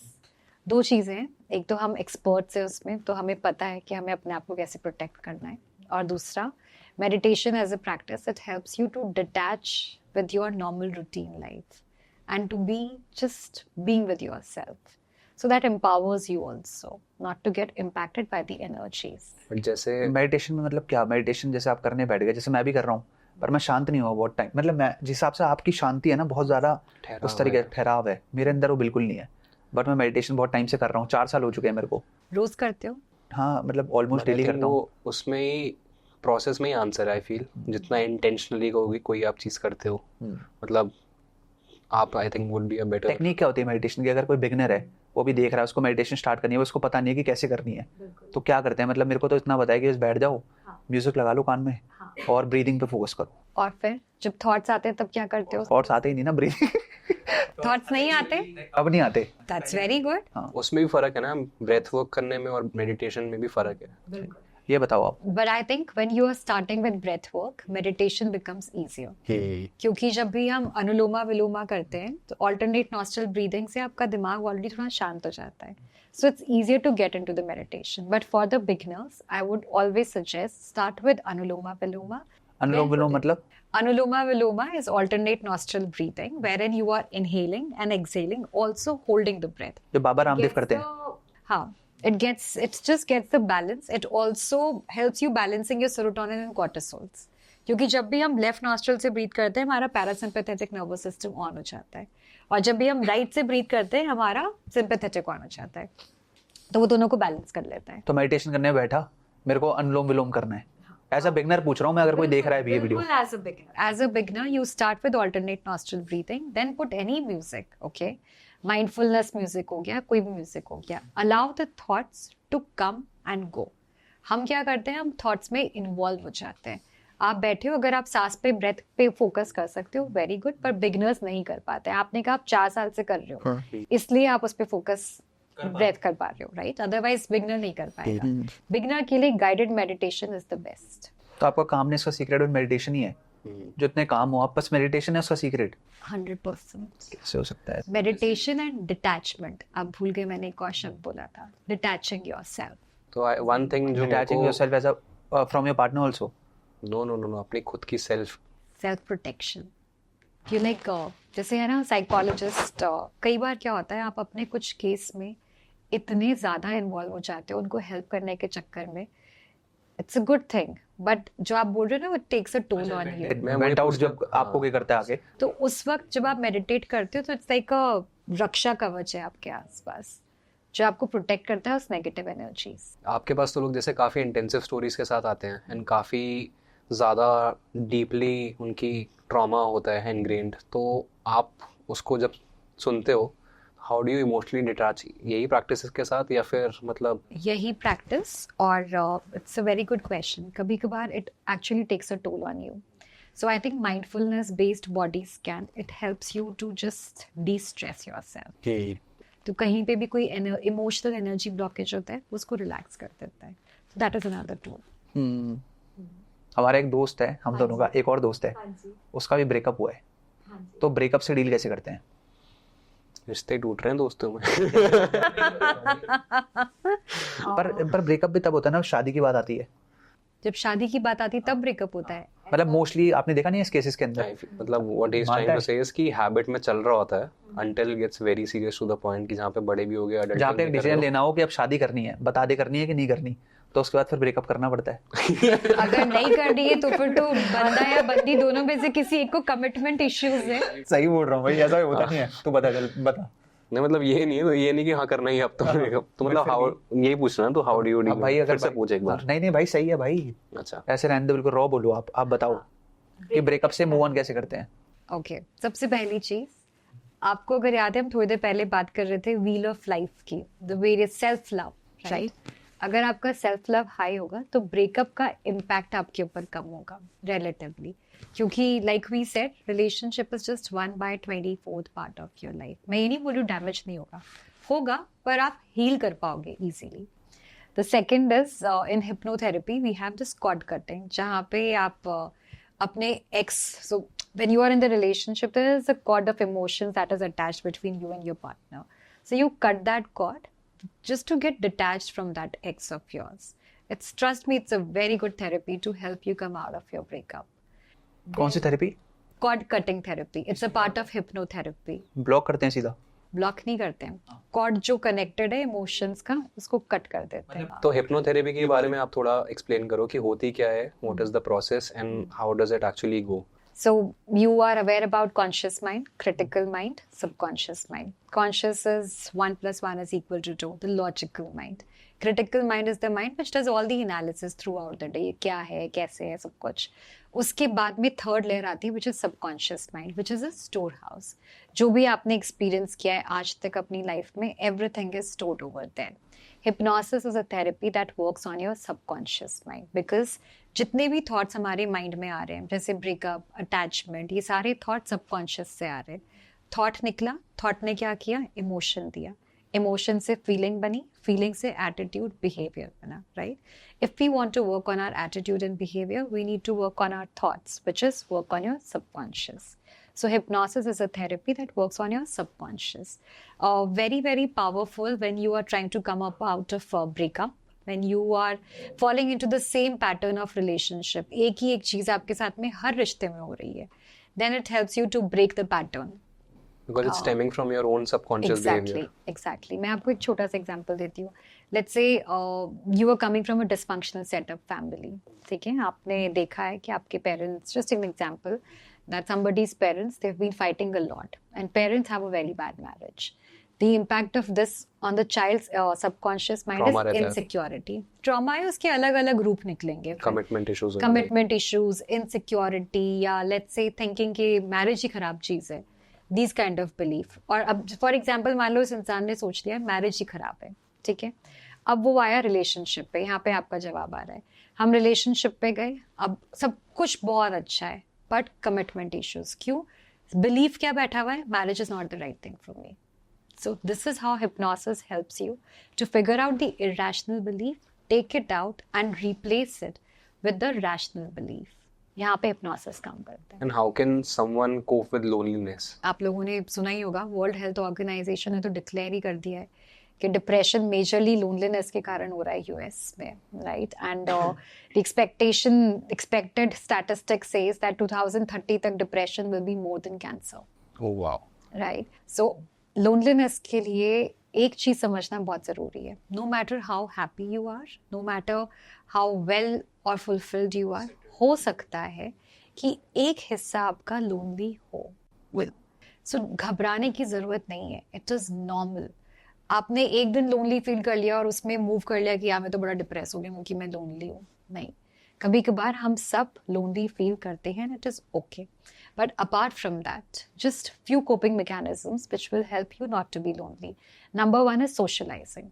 दो चीज़ें हैं, एक तो हम एक्सपर्ट्स हैं उसमें, तो हमें पता है कि हमें अपने आप को कैसे प्रोटेक्ट करना है, और दूसरा meditation as a practice, it helps you to detach with your normal routine life and to be just being with yourself. So that empowers you also not to get impacted by the energies. जैसे meditation में मतलब क्या, meditation जैसे आप करने बैठ गए, जैसे मैं भी कर रहा हूँ, पर मैं शांत नहीं हुआ बहुत टाइम, मतलब मैं जिस हिसाब से आपकी शांति है ना, बहुत ज़्यादा उस तरीके का ठहराव है, मेरे अंदर वो बिल्कुल नहीं है, बट मैं मेडिटेशन बहुत टाइम से कर रहा हूँ, 4 साल हो चुके हैं मेरे को। रोज करते हो? हाँ, मतलब ऑलमोस्ट डेली करता हूँ। उसमें ही प्रोसेस में ही आंसर है, आई फील, जितना इंटेंशनली कोई आप चीज़ करते हो, मतलब आप, I think, would be a better. Technique क्या होती है मेडिटेशन की? अगर कोई बिगिनर है, वो भी देख रहा है, उसको मेडिटेशन स्टार्ट करनी है, उसको पता नहीं है कि कैसे करनी है, तो क्या करते हैं? मतलब मेरे को तो इतना बताया कि बस बैठ जाओ, म्यूजिक लगा लो कान में, और ब्रीदिंग पे फोकस करो। और फिर जब थॉट्स आते हैं तब क्या करते हो? थॉट्स आते ही नहीं ना, ब्रीदिंग थॉट्स नहीं आते? अब नहीं आते। That's very good. उसमें भी फर्क है ना, ब्रेथ वर्क करने में और मेडिटेशन में भी फर्क है। ये बताओ आप। But I think when you are starting with breath work, meditation becomes easier. क्योंकि जब भी हम अनुलोमा विलोमा करते हैं तो alternate nostril breathing से आपका दिमाग ऑलरेडी थोड़ा शांत हो जाता है. So it's easier to get into the meditation. But for the beginners, I would always suggest start with anuloma viloma. अनुलोम विलोम मतलब? Anuloma viloma is alternate nostril breathing, wherein you are inhaling and exhaling, also holding the breath. जो बाबा रामदेव करते हैं। हाँ. It just gets the balance. It also helps you balancing your serotonin and cortisols. क्योंकि जब भी हम left nostril से breathe करते हैं हमारा पैरासिम्पैथेटिक नर्वस सिस्टम ऑन हो जाता है, और जब भी हम राइट से ब्रीथ करते हैं हमारा सिंपैथेटिक ऑन हो जाता है, तो वो दोनों को बैलेंस कर लेता है. तो मेडिटेशन करने बैठा, मेरे को अनुलोम विलोम करना है, एज अ बिगनर पूछ रहा हूँ मैं, अगर कोई देख रहा है ये video. As a beginner, you start with alternate nostril breathing, then put any music, okay? Mindfulness music हो गया, कोई भी म्यूजिक हो गया. Allow the thoughts to come and go. हम क्या करते हैं, हम थॉट्स में इन्वॉल्व हो जाते हैं. आप बैठे हो, अगर आप सांस पे ब्रेथ पे फोकस कर सकते हो, वेरी गुड, पर बिगनर्स नहीं कर पाते. आपने कहा आप 4 साल से कर रहे हो, इसलिए आप उस पे फोकस ब्रेथ कर पा रहे हो, राइट? अदरवाइज बिगनर नहीं कर पाएगा. बिगनर के लिए guided meditation is the best. तो आपका कामनेस का सीक्रेट मेडिटेशन ही है? जो इतने काम हो, आप बस मेडिटेशन है उसका सीक्रेट? 100%। कैसे हो सकता है? Meditation and detachment. आप भूल गए मैंने एक और शब्द बोला था, डिटैचिंग योरसेल्फ। तो वन थिंग जो Detaching yourself as a from your partner also? No अपनी खुद की सेल्फ प्रोटेक्शन। यू लाइक जैसे है ना साइकोलॉजिस्ट, कई बार क्या होता है आप अपने कुछ केस में इतने ज़्यादा इन्वॉल्व हो जाते हो उनको हेल्प करने के चक्कर में। It's a good thing, but जो आप बोल रहे हो ना, it takes a toll on you. Went out जब आपको क्या करता है आगे? तो उस वक्त जब आप मेडिटेट करते हो तो इट्स लाइक अ रक्षा कवच है आपके आसपास जो आपको प्रोटेक्ट करता है उस नेगेटिव एनर्जीज। आपके पास तो लोग जैसे काफ़ी इंटेंसिव स्टोरीज के साथ आते हैं एंड काफ़ी ज़्यादा डीपली उनकी ट्रॉमा होता है इनग्रेन्ड, तो आप उसको जब सुनते हो how do you emotionally detach? यही प्रैक्टिस के साथ या फिर मतलब यही प्रैक्टिस? और it's a very good question. कभी कभार it actually takes a toll on you. So I think mindfulness based body scan it helps you to just destress yourself. तो कहीं पे भी कोई इमोशनल एनर्जी ब्लॉकेज होता है उसको रिलैक्स कर देता है। That is another tool. हमारा एक दोस्त है, हम दोनों का एक और दोस्त है, उसका भी ब्रेकअप हुआ है, तो ब्रेकअप से डील कैसे करते हैं? रिश्ते टूट रहे हैं दोस्तों में। पर ब्रेकअप भी तब होता है ना शादी की बात आती है। जब शादी की बात आती है तब ब्रेकअप होता है। मतलब मोस्टली आपने देखा नहीं है इस केसेस के अंदर? मतलब व्हाट इज ट्राइंग टू से इज कि हैबिट में चल रहा होता है until it gets very serious to the point कि जहाँ पे बड़े भी हो गए, adulting जहाँ पे एक भी कर रहे डिसीजन हो। लेना हो कि अब शादी करनी है, बता दे करनी है कि नहीं करनी, तो उसके बाद फिर ब्रेकअप करना पड़ता है। अगर नहीं कर रही है तो फिर तो बंदा या बंदी दोनों में से किसी एक को कमिटमेंट इश्यूज है। सही बोल रहा हूँ भाई, ऐसा होता नहीं है। तू बता, चल बता। नहीं मतलब ये नहीं है, तो ये नहीं कि हाँ करना ही है अब तो breakup। तो मतलब हाउ, यही पूछना है, तो हाउ डू यू डील? भाई अगर फिर से पूछ एक बार। नहीं भाई सही है भाई, अच्छा ऐसे रहने दो, बिल्कुल रॉ बोलो। आप बताओ कि ब्रेकअप से मूव ऑन कैसे करते हैं? ओके, सबसे पहली चीज, आपको अगर याद है हम थोड़ी देर पहले बात कर रहे थे व्हील ऑफ लाइफ की, the various self love, right? अगर आपका सेल्फ लव हाई होगा तो ब्रेकअप का इम्पैक्ट आपके ऊपर कम होगा रिलेटिवली, क्योंकि like we said relationship is just 1/24th part of your life. मैं ये नहीं बोलूँ डैमेज नहीं होगा, पर आप हील कर पाओगे easily. The second is in hypnotherapy we have this cord cutting, जहाँ पे आप अपने ex, so when you are in the relationship there is a cord of emotions that is attached between you and your partner, so you cut that cord just to get detached from that ex of yours. It's, trust me, it's a very good therapy to help you come out of your breakup. कौन सी therapy? Cord cutting therapy, it's a part of hypnotherapy. Block करते हैं सीधा? Block नहीं करते हैं, cord जो connected है इमोशंस का उसको कट कर देते हैं। तो हिप्नोथेरेपी के बारे में आप थोड़ा एक्सप्लेन करो कि होती क्या है, what is the process and how does it actually go? So you are aware about conscious mind, critical mind, subconscious mind. Conscious is 1 + 1 is equal to 2, the logical mind. Critical mind is the mind which does all the analysis throughout the day, क्या है, कैसे है, सब कुछ। उसके बाद में third layer आती है which is subconscious mind, which is a storehouse. जो भी आपने एक्सपीरियंस किया है आज तक अपनी लाइफ में, everything is stored over there. Hypnosis is a therapy that works on your subconscious mind, because जितने भी थॉट्स हमारे माइंड में आ रहे हैं, जैसे ब्रेकअप, अटैचमेंट, ये सारे थॉट सबकॉन्शियस से आ रहे हैं। थॉट निकला, थॉट ने क्या किया, इमोशन दिया, इमोशन से फीलिंग बनी, फीलिंग से एटीट्यूड, बिहेवियर बना, right? If we want to work on our attitude and behaviour we need to work on our thoughts, which is work on your subconscious. So hypnosis is a therapy that works on your subconscious. Very, very powerful when you are trying to come up out of a breakup, when you are falling into the same pattern of relationship. एक ही एक चीज़ आपके साथ में हर रिश्ते में हो रही है. Then it helps you to break the pattern. Because it's stemming from your own subconscious behavior. Exactly. मैं आपको एक छोटा सा एग्जांपल देती हूँ. Let's say you are coming from a dysfunctional setup family. ठीक है, आपने देखा है कि आपके parents, just an example, that somebody's parents, they've been fighting a lot, and parents have a very bad marriage. The impact of this on the child's subconscious mind Trauma is insecurity. Trauma है, उसके अलग अलग रूप निकलेंगे. Commitment issues. Commitment issues, insecurity, या let's say thinking कि marriage ही खराब चीज़ है. These kind of belief. और अब for example मान लो इस इंसान ने सोच लिया marriage ही खराब है, ठीक है? अब वो आया रिलेशनशिप पे, यहाँ पे आपका जवाब आ रहा है. हम रिलेशनशिप पे गए, अब सब कुछ बहुत अच्छा है, बट कमिटमेंट इश्यूज. क्यों? बिलीफ क्या बैठा हुआ है, marriage is not the right thing for me. So this is how hypnosis helps you to figure out the irrational belief, take it out and replace it with the rational belief. यहाँ पे hypnosis काम करता है। And how can someone cope with loneliness? आप लोगों ने सुना ही होगा, वर्ल्ड हेल्थ ऑर्गेनाइजेशन ने तो डिक्लेयर ही कर दिया है कि डिप्रेशन मेजरली लोनलीनेस के कारण हो रहा है यूएस में, right? And the expected statistics says that 2030 तक depression will be more than cancer. Oh wow. Right, so loneliness के लिए एक चीज समझना बहुत जरूरी है। No matter how happy you are, no matter how well और फुलफिल्ड यू आर, हो सकता है कि एक हिस्सा आपका लोनली हो। सो घबराने की जरूरत नहीं है, इट इज नॉर्मल। आपने एक दिन लोनली फील कर लिया और उसमें मूव कर लिया कि मैं तो बड़ा डिप्रेस हो गया हूँ कि मैं लोनली हूँ, नहीं। कभी कभार हम सब लोनली फील करते हैं, it is okay, but apart from that just few coping mechanisms which will help you not to be lonely. Number 1 is socialising.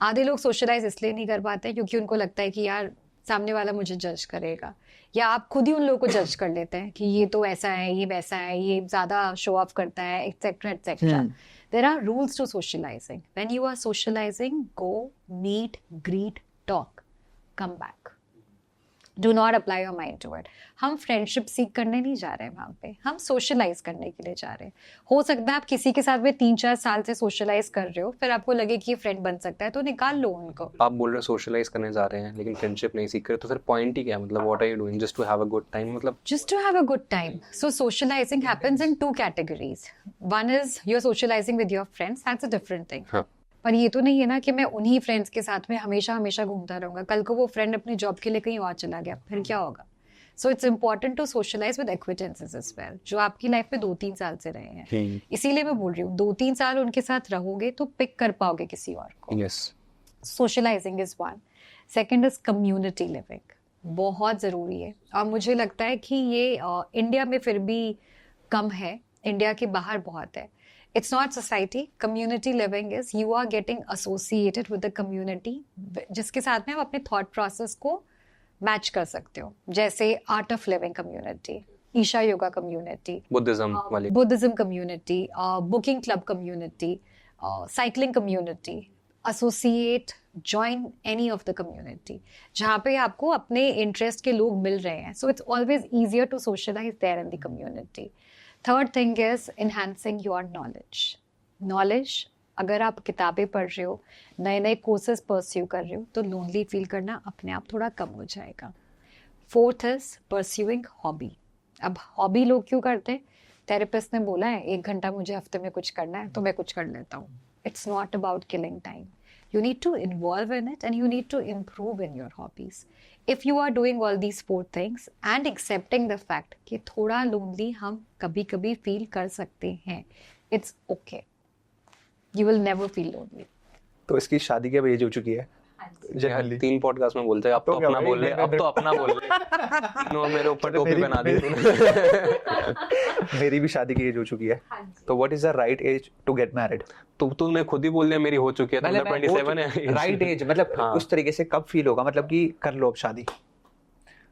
आधे लोग सोशलाइज इसलिए नहीं कर पाते क्योंकि उनको लगता है कि यार सामने वाला मुझे जज करेगा, या आप खुद ही उन लोगों को जज कर लेते हैं कि ये तो ऐसा है, ये वैसा है, ये ज्यादा शो ऑफ करता है, etcetera etcetera. There are rules to socializing. When you are socializing, go, meet, greet, talk, come back. Do not apply your mind to it. हम फ्रेंडशिप सीख करने नहीं जा रहे हैं वहाँ पे, हम सोशलाइज करने के लिए जा रहे हैं। हो सकता है आप किसी के साथ में 3-4 साल से सोशलाइज कर रहे हो, फिर आपको लगे कि ये फ्रेंड बन सकता है, तो निकाल लो उनको। आप बोल रहे हो सोशलाइज करने जा रहे हैं लेकिन फ्रेंडशिप नहीं सीख रहे, तो फिर पॉइंट ही क्या है? मतलब what are you doing just to have a good time? मतलब Just to have a good time. So socializing happens in 2 categories. One is you're socializing with your friends. That's a different thing. हाँ, पर ये तो नहीं है ना कि मैं उन्हीं फ्रेंड्स के साथ में हमेशा हमेशा घूमता रहूंगा, कल को वो फ्रेंड अपनी जॉब के लिए कहीं और चला गया, फिर क्या होगा? So it's important to socialise with acquaintances as well, जो आपकी लाइफ में 2-3 साल से रहे हैं। इसीलिए मैं बोल रही हूँ 2-3 साल उनके साथ रहोगे तो पिक कर पाओगे किसी और को। Yes, socialising is 1। Second is community living, बहुत ज़रूरी है। और मुझे लगता है कि ये इंडिया में फिर भी कम है, इंडिया के बाहर बहुत है। It's not society. Community living is you are getting associated with the community जिसके साथ में आप अपने thought process को मैच कर सकते हो। जैसे art of living community, Isha yoga community, Buddhism वाली, Buddhism community, booking club community, cycling community. Associate, join any of the community जहाँ पे आपको अपने इंटरेस्ट के लोग मिल रहे हैं। So it's always easier to socialise there in the community. Third thing is enhancing your knowledge. अगर आप किताबें पढ़ रहे हो, नए नए कोर्सेज परस्यू कर रहे हो, तो लोनली फील करना अपने आप थोड़ा कम हो जाएगा। Fourth is pursuing hobby. अब हॉबी लोग क्यों करते हैं? थेरेपिस्ट ने बोला है 1 घंटा मुझे हफ्ते में कुछ करना है तो मैं कुछ कर लेता हूँ। It's not about killing time. You need to involve in it and you need to improve in your hobbies. If you are doing all these 4 things and accepting the fact कि थोड़ा lonely हम कभी कभी feel कर सकते हैं, it's okay. You will never feel lonely. तो इसकी शादी की अब एज हो चुकी है जनरली 3 पॉडकास्ट में बोलते हैं। अब तो अपना बोल रहे, अब तो अपना बोल रहे। नो, मेरे ऊपर टोपी बना दी तूने। मेरी भी शादी की एज हो चुकी है, तो what is the right age to get married? तो तूने खुद ही बोल दिया मेरी हो चुकी है, तो 27 है। राइट एज मतलब हाँ। उस तरीके से कब फील होगा, मतलब कि कर लो अब शादी,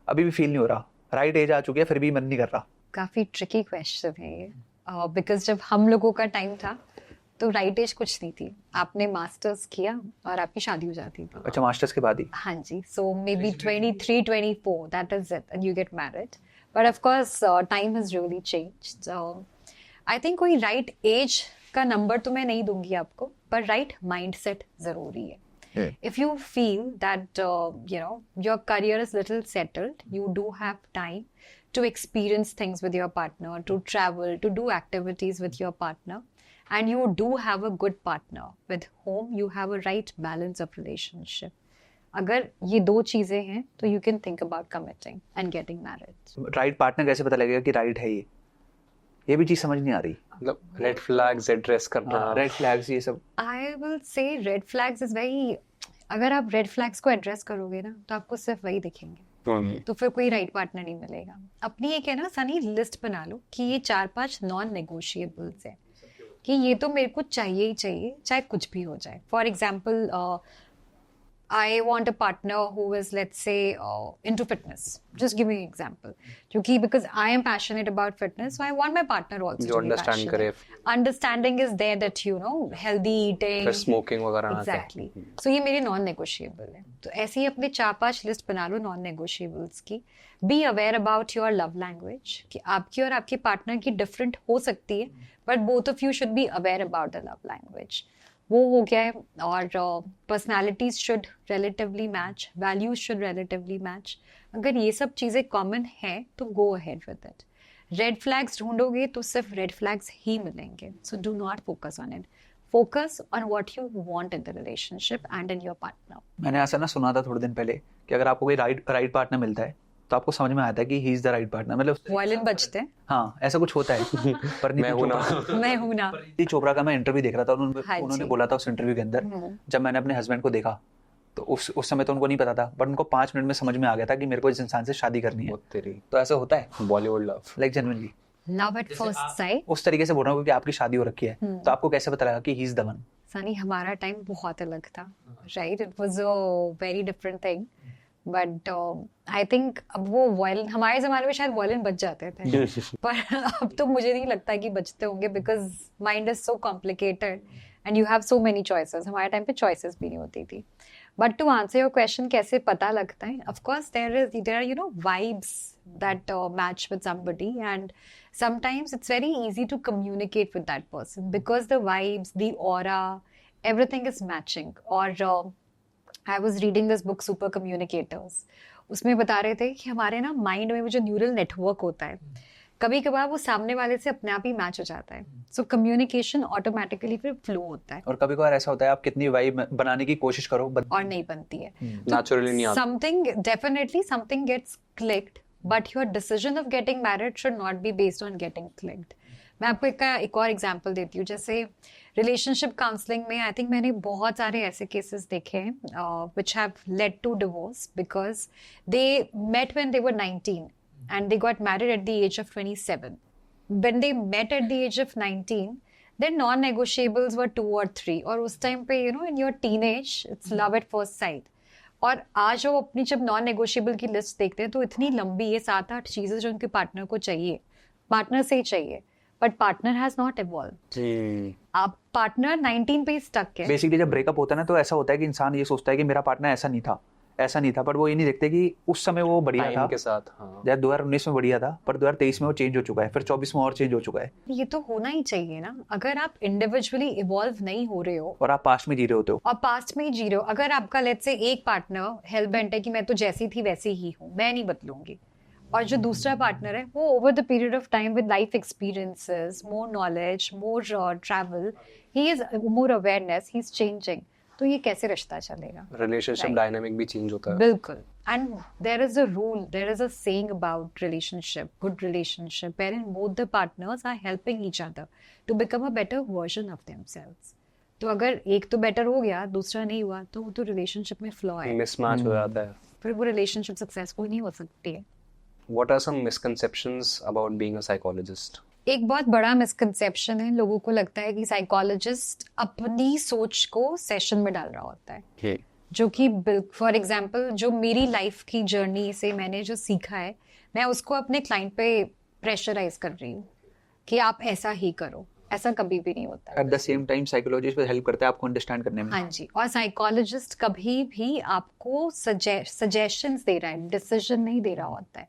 अभी भी फील नहीं हो रहा, राइट एज आ चुकी है फिर भी मन नहीं कर रहा? काफी ट्रिकी क्वेश्चन है ये, बिकॉज जब हम लोगों का टाइम था तो राइट एज कुछ नहीं थी। आपने मास्टर्स किया और आपकी शादी हो जाती थी। अच्छा, मास्टर्स के बाद ही? हाँ जी, so maybe 23-24, that is it, and you get married. But of course time has really changed. I think कोई राइट एज का नंबर तो मैं नहीं दूंगी आपको, पर राइट माइंडसेट जरूरी है। If you feel that your career is little settled, you do have time to experience things with your partner, to travel, to do activities with your partner, and you do have a good partner with whom you have a right balance of relationship. अगर ये 2 चीजें हैं तो you can think about committing and getting married. Right partner कैसे पता लगेगा कि right है ये भी चीज समझ नहीं आ रही। मतलब रेड फ्लैग्स एड्रेस करना, रेड फ्लैग्स ये सब। I will say red flags is very, अगर आप रेड फ्लैग्स को एड्रेस करोगे ना तो आपको सिर्फ वही दिखेंगे, तो फिर कोई राइट पार्टनर नहीं मिलेगा। अपनी एक है ना सनी लिस्ट बना लो कि ये 4-5 नॉन नेगोशिएबल्स है कि ये तो मेरे को चाहिए ही चाहिए, चाहे कुछ भी हो जाए। For example I want a partner who is, let's say, into fitness. Just give me an example. Because I am passionate about fitness, so I want my partner also जो to be understand passionate. Understanding is there that, healthy eating. फिर smoking वगैरह ना Exactly. So ये मेरे non-negotiable है. तो ऐसे ही अपने 4-5 लिस्ट बना लो non-negotiables की. Be aware about your love language. कि आपकी और आपके पार्टनर की different हो सकती है, but both of you should be aware about the love language. वो हो गया है. और personalities should relatively match, values should relatively match. अगर ये सब चीज़ें कॉमन हैं तो go ahead with it. Red flags ढूंढोगे तो सिर्फ रेड फ्लैग्स ही मिलेंगे. So do not focus on it. Focus on what you want in the relationship and in your partner. मैंने ऐसा ना सुना था थोड़े दिन पहले कि अगर आपको कोई राइट पार्टनर मिलता है तो आपको समझ में आता है कि he is the right partner. मतलब वायलिन बजते हैं. हाँ, ऐसा कुछ होता है. पर मैं हूं ना. नीति चोपड़ा का मैं इंटरव्यू देख रहा था. उन्होंने बोला था उस इंटरव्यू के अंदर, जब मैंने अपने हस्बैंड को देखा तो उस समय तो उनको नहीं पता था, बट उनको 5 मिनट में समझ में आ गया था कि मेरे को इस इंसान से शादी करनी है. तो ऐसा होता है Bollywood love, like genuinely love at first sight. उस तरीके से बोल रहा हूँ कि आपकी शादी हो रखी है, तो आपको कैसे पता लगा कि he is the one? Sunny, हमारा टाइम बहुत अलग था, right? It was a very different thing. But I think अब वो वायलिन, हमारे ज़माने में शायद वायलिन बज जाते थे, पर अब तो मुझे नहीं लगता कि बजते होंगे, because mind is so complicated and you have so many choices. हमारे टाइम पे चॉइसेस भी नहीं होती थी. But to answer your question, कैसे पता लगता है? Of course there are vibes that match with somebody, and sometimes it's very easy to communicate with that person because the vibes, the aura, everything is matching. Or I was reading this book Super Communicators. उसमें बता रहे थे कि हमारे ना mind में वो जो न्यूरल नेटवर्क होता है, कभी कभार वो सामने वाले से अपने आप ही मैच हो जाता है. सो कम्युनिकेशन ऑटोमेटिकली फिर फ्लो होता है. और कभी कभार ऐसा होता है आप कितनी वाइब बनाने की कोशिश करो और नहीं बनती है. नेचुरली नहीं आता. Something gets clicked, but your decision of getting married should not be based on getting clicked. मैं आपको एक और एग्जांपल देती हूँ. जैसे रिलेशनशिप काउंसलिंग में आई थिंक मैंने बहुत सारे ऐसे केसेस देखे हैं which have led to divorce because they met when they were 19 and they got married at the age of 27. When they met at the age of 19, their non-negotiables were 2 or 3. और उस time पे in your teenage it's love at first sight. और आज वो अपनी जब non negotiable की list देखते हैं तो इतनी लंबी है, 7-8 चीजें जो उनके पार्टनर को चाहिए, पार्टनर से ही चाहिए, but partner has not evolved. आप पार्टनर 19 पे स्टक है. बेसिकली जब ब्रेकअप होता है ना तो ऐसा होता है कि इंसान ये सोचता है कि मेरा पार्टनर ऐसा नहीं था, पर वो ये नहीं देखते कि उस समय वो बढ़िया था के साथ. हाँ. 2019 में बढ़िया था, पर 2023 में वो चेंज हो चुका है, फिर 24 में और चेंज हो चुका है. ये तो होना ही चाहिए ना. अगर आप इंडिविजुअली इवॉल्व नहीं हो रहे हो और आप पास्ट में जी रहे होते हो, अगर आपका लेट्स से एक पार्टनर हेल बेंट है कि मैं तो जैसी थी वैसी ही हूँ, मैं नहीं बदलूंगी, और जो दूसरा पार्टनर है वो over the period of time with life experiences, more knowledge, more travel, he is more awareness, he is changing, तो ये कैसे रिश्ता चलेगा? रिलेशनशिप डायनामिक भी चेंज होता है. बिल्कुल. And there is a rule, there is a saying about relationship, good relationship, wherein both the partners are helping each other to become a better version of themselves. तो अगर एक तो better हो गया, दूसरा नहीं हुआ, तो वो तो रिलेशनशिप में फ्लॉ है, मिसमैच हो जाता है, फिर वो रिलेशनशिप सक्सेसफुल नहीं हो सकती है. What are some misconceptions about being a psychologist? एक बहुत बड़ा मिसकंसेप्शन है, लोगों को लगता है कि साइकोलॉजिस्ट अपनी सोच को सेशन में डाल रहा होता है, जो कि फॉर एग्जांपल जो मेरी लाइफ की जर्नी से मैंने जो सीखा है, मैं उसको अपने क्लाइंट पे प्रेशराइज कर रही हूँ कि आप ऐसा ही करो. ऐसा कभी भी नहीं होता है. At the same time psychologist help करता है आपको अंडरस्टैंड करने में. हाँ जी. और साइकोलॉजिस्ट कभी भी आपको सजेशंस दे रहा है, डिसीजन नहीं दे रहा होता है,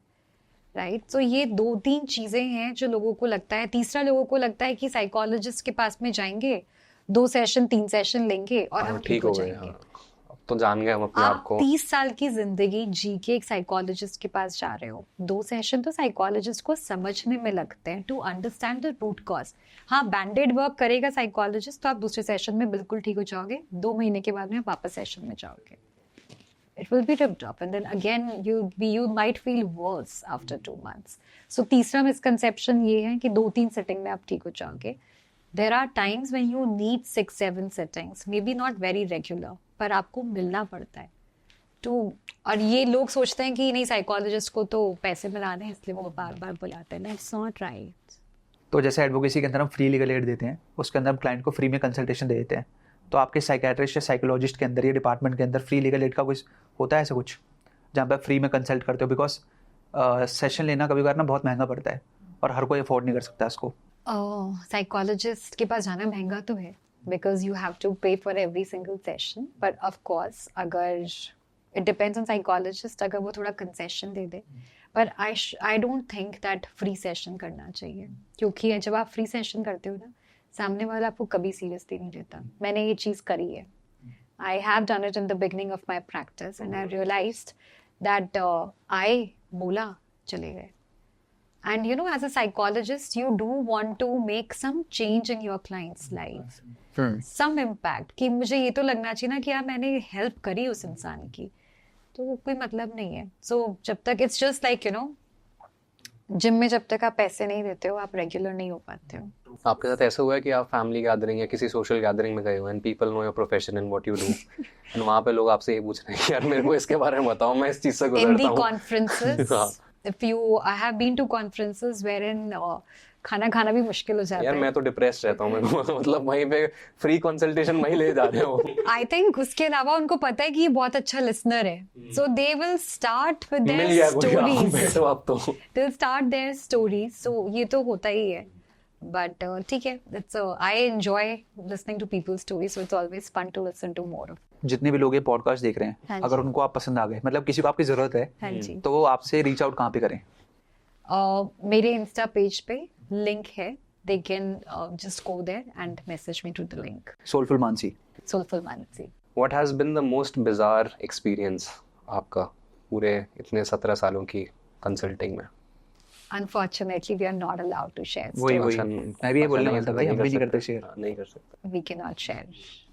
राइट? तो ये 2-3 चीजें हैं जो लोगों को लगता है. तीसरा, लोगों को लगता है कि साइकोलॉजिस्ट के पास में जाएंगे, 2 सेशन 3 सेशन लेंगे और हम ठीक हो जाएंगे. अब तो जान गए हम अपने आप को. 30 साल की जिंदगी जी के एक साइकोलॉजिस्ट के पास जा रहे हो, 2 सेशन तो साइकोलॉजिस्ट को समझने में लगते हैं, to understand the root cause. हाँ, बैंडेड वर्क करेगा साइकोलॉजिस्ट तो आप दूसरे सेशन में बिल्कुल ठीक हो जाओगे, 2 महीने के बाद में आप वापस सेशन में जाओगे. It will be ripped up and then again you might feel worse after 2 months. So तीसरा misconception ये है कि 2-3 सिटिंग में आप ठीक हो जाओगे. There are times when you need 6-7 sittings, maybe not very regular, पर आपको मिलना पड़ता है. और ये लोग सोचते हैं कि नहीं, साइकोलॉजिस्ट को तो पैसे मिलाने हैं इसलिए वो बार बार बुलाते हैं. That's not right. तो जैसे एडवोकेसी के अंदर हम फ्री लीगल एड देते हैं, उसके अंदर हम क्लाइंट को फ्री में कंसल्टेशन दे देते हैं, तो आपके साइकेट्रिस्ट या साइकोलॉजिस्ट के अंदर या डिपार्टमेंट के अंदर फ्री लीगल एड का कुछ होता है ऐसा कुछ जहाँ पे फ्री में कंसल्ट करते हो? बिकॉज सेशन लेना कभी कभार ना बहुत महंगा पड़ता है और हर कोई अफोर्ड नहीं कर सकता इसको. साइकोलॉजिस्ट के पास जाना महंगा तो है बिकॉज यू हैव टू पे for every single session, but of course अगर इट डिपेंड्स ऑन साइकोलॉजिस्ट, अगर वो थोड़ा कंसेशन दे दे. पर I don't think that free session करना चाहिए, क्योंकि जब आप फ्री सेशन करते हो ना, सामने वाला आपको कभी सीरियसली नहीं लेता. मैंने ये चीज़ करी है. I have done it in the beginning of my practice and I realised that I बोला चले गए. And you know, as a psychologist, you do want to make some change in your client's life. Some impact. कि मुझे ये तो लगना चाहिए ना कि यार मैंने हेल्प करी उस इंसान की, तो कोई मतलब नहीं है. So जब तक it's just like you know, gym में जब तक आप पैसे नहीं देते हो, आप रेगुलर नहीं हो पाते हो. आपके साथ ऐसा हुआ है कि आप फैमिली गैदरिंग या किसी सोशल गैदरिंग में गए हो and people know your profession and what you do and वहाँ पे लोग आपसे ये पूछ रहे हैं कि यार मेरे को इसके बारे में बताओ, मैं इस चीज से गुजरता हूँ. In the conferences, I have been to conferences wherein खाना खाना भी मुश्किल हो जाता है. यार मैं तो डिप्रेस्ड रहता हूँ, मतलब वहीं पे फ्री कंसल्टेशन वहीं ले जा रहे हो. I think उसके अलावा उनको पता है कि ये बहुत अच्छा लिसनर है, so they will start with their stories. बैठो आप तो. They'll start their stories, so ये तो होता ही है. But ठीक है, I enjoy listening to people's stories, so it's always fun to listen to more of. जितने भी लोग ये पॉडकास्ट देख रहे हैं, अगर उनको आप पसंद आ गए, मतलब किसी को आपकी जरूरत है, तो वो आपसे रीच आउट कहाँ पे करें? मेरे इंस्टा पेज पे लिंक है, they can just go there and message me to the link. Soulful Mansi. Soulful Mansi. What has been the most bizarre experience आपका पूरे इतने 17 सालों की कंसल्टिंग में? Unfortunately, we are not allowed to share. वही मैं भी ये बोलने वाला था भाई, हम भी नहीं करते शेयर. नहीं कर सकते. We cannot share.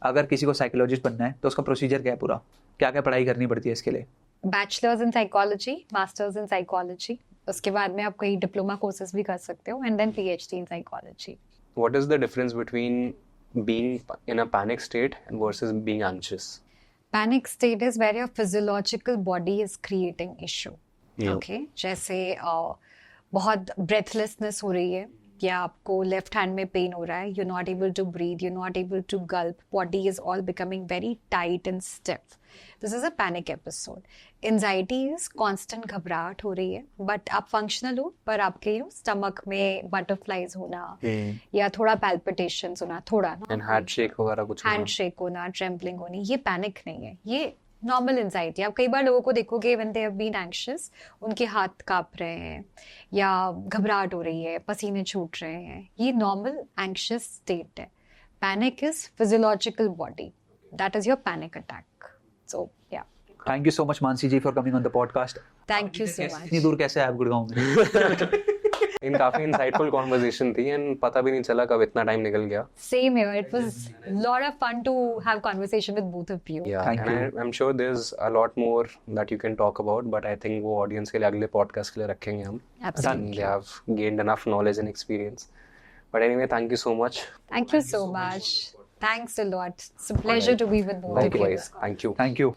अगर किसी को साइकोलॉजिस्ट बनना है तो उसका प्रोसीजर क्या है पूरा? क्या क्या पढ़ाई करनी पड़ती है इसके लिए? Bachelors in psychology, masters in psychology, उसके बाद में आप कई डिप्लोमा कोर्सेज भी कर सकते हो, and then PhD in psychology. What is the difference between being in a panic state and versus being anxious? Panic state is where your physiological body is creating issue. Yeah. Okay, जैसे बहुत breathlessness हो रही है, या आपको left hand में pen हो रहा है, you're not able to breathe, you're not able to gulp, body is all becoming very tight and stiff. This is a panic episode. Anxiety is constant घबराहट हो रही है, but आप functional हो, पर आपके स्टमक में butterflies होना, या थोड़ा palpitations होना, थोड़ा ना, and handshake वगैरह कुछ handshake होना, trembling होनी, ये panic नहीं है, ये नॉर्मल एंजाइटी. आप कई बार लोगों को देखोगे when they have been anxious, उनके हाथ कांप रहे हैं या घबराहट हो रही है, पसीने छूट रहे हैं, ये नॉर्मल एंग्शियस स्टेट है. Panic is physiological body, that is your panic attack. So yeah thank you so much Mansi ji for coming on the podcast. Thank you so much. इतनी दूर कैसे आए आप गुड़गांव में? इन काफी इंसाइटफुल कॉन्वर्सेशन थी एंड पता भी नहीं चला कब इतना टाइम निकल गया. Same here. It was a lot of fun to have conversation with both of you. Yeah, Thank you. I'm sure there's a lot more that you can talk about, but I think वो audience के लिए अगले podcast के लिए रखेंगे हम. Absolutely. They have gained enough knowledge and experience. But anyway, thank you so much. Thank you so much. Thanks a lot. It's a pleasure to be with both of you. Likewise. Thank you. Thank you.